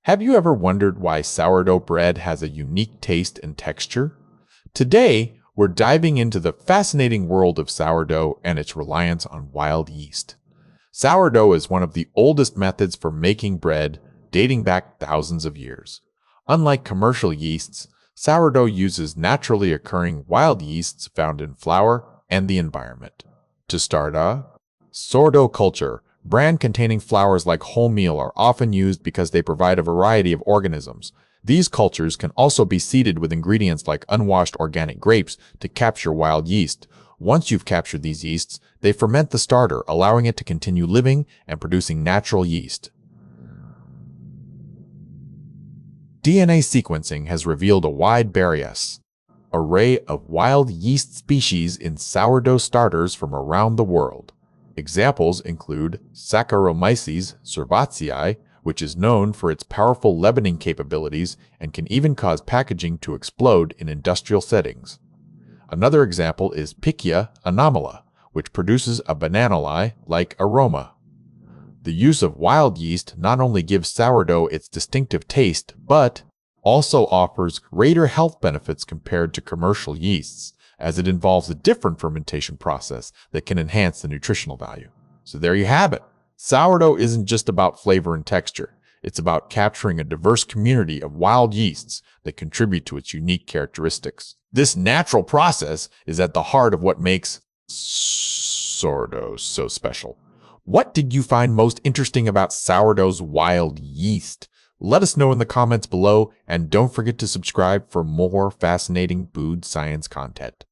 Have you ever wondered why sourdough bread has a unique taste and texture? Today, we're diving into the fascinating world of sourdough and its reliance on wild yeast. Sourdough is one of the oldest methods for making bread, dating back thousands of years. Unlike commercial yeasts, sourdough uses naturally occurring wild yeasts found in flour and the environment. To start sourdough culture, bran containing flours like wholemeal are often used because they provide a variety of organisms. These cultures can also be seeded with ingredients like unwashed organic grapes to capture wild yeast. Once you've captured these yeasts, they ferment the starter, allowing it to continue living and producing natural yeast. DNA sequencing has revealed a wide array of wild yeast species in sourdough starters from around the world. Examples include Saccharomyces cerevisiae, which is known for its powerful leavening capabilities and can even cause packaging to explode in industrial settings. Another example is Pichia anomala, which produces a banana-like aroma. The use of wild yeast not only gives sourdough its distinctive taste, but also offers greater health benefits compared to commercial yeasts, as it involves a different fermentation process that can enhance the nutritional value. So there you have it. Sourdough isn't just about flavor and texture. It's about capturing a diverse community of wild yeasts that contribute to its unique characteristics. This natural process is at the heart of what makes sourdough so special. What did you find most interesting about sourdough's wild yeast? Let us know in the comments below, and don't forget to subscribe for more fascinating food science content.